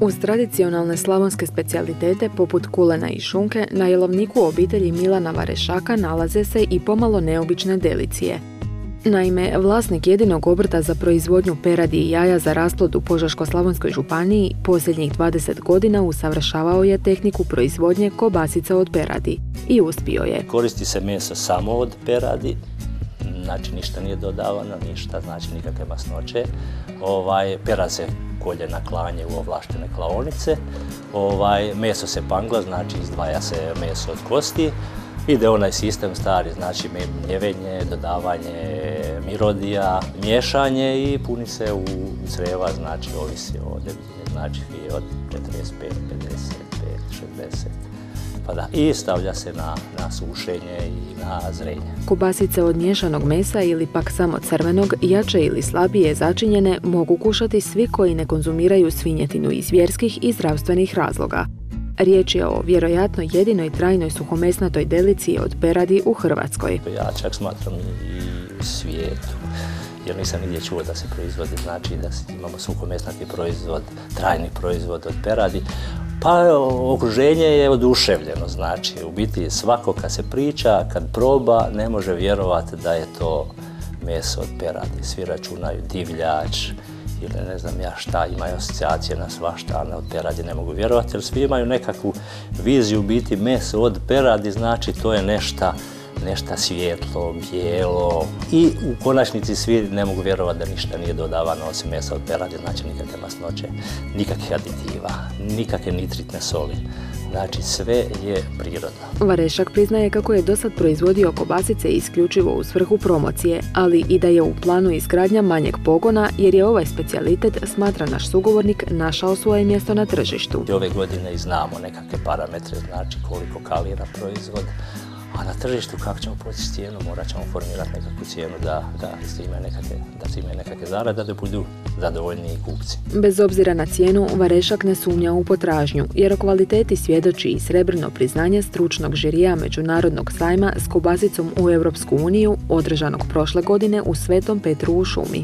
Uz tradicionalne slavonske specijalitete poput kulena i šunke, na jelovniku obitelji Milana Varešaka nalaze se i pomalo neobične delicije. Naime, vlasnik jedinog obrta za proizvodnju peradi i jaja za rasplod u Požeško-slavonskoj županiji posljednjih 20 godina usavršavao je tehniku proizvodnje kobasica od peradi i uspio je. Koristi se meso samo od peradi, znači ništa nije dodavano, ništa, znači nikakve masnoće. Perad se kolje na klanje u ovlaštene klaonice, meso se pangla, znači izdvaja se meso od kosti. Ide onaj sistem stari, znači mljevenje, dodavanje mirodija, miješanje i puni se u creva, znači ovisi o debljini, znači od 45, 55, 60. Pa da, i stavlja se na sušenje i na zrenje. Kobasice od miješanog mesa ili pak samo crvenog, jače ili slabije začinjene, mogu kušati svi koji ne konzumiraju svinjetinu iz vjerskih i zdravstvenih razloga. Riječ je o vjerojatno jedinoj trajnoj suhomesnatoj deliciji od peradi u Hrvatskoj. Ja čak smatram i u svijetu, jer nisam nigdje čuo da se proizvodi, znači da imamo suhomesnati proizvod, trajni proizvod od peradi. Pa okruženje je oduševljeno, znači u biti svako kad se priča, kad proba, ne može vjerovati da je to meso od peradi. Svi računaju divljač ili ne znam ja šta, imaju asocijacije na svašta, a od peradi ne mogu vjerovati, jer svi imaju nekakvu viziju biti meso od peradi, znači to je nešto svijetlo, bijelo i u konačnici svi ne mogu vjerovati da ništa nije dodavano osim mesa od peradi, znači nikakve masnoće, nikakvih aditiva, nikakve nitritne soli. Znači sve je prirodno. Varešak priznaje kako je dosad proizvodio kobasice isključivo u svrhu promocije, ali i da je u planu izgradnja manjeg pogona jer je ovaj specijalitet, smatra naš sugovornik, našao svoje mjesto na tržištu. Ove godine i znamo nekakve parametre, znači koliko kalira proizvod, a na tržištu kako ćemo postići cijenu, morat ćemo formirati nekakvu cijenu da se imaju nekakve zarade, da budu zadovoljniji kupci. Bez obzira na cijenu, Varešak ne sumnja u potražnju, jer o kvaliteti svjedoči i srebrno priznanje stručnog žirija Međunarodnog sajma s kobasicom u Europsku uniju, održanog prošle godine u Svetom Petru u Šumi.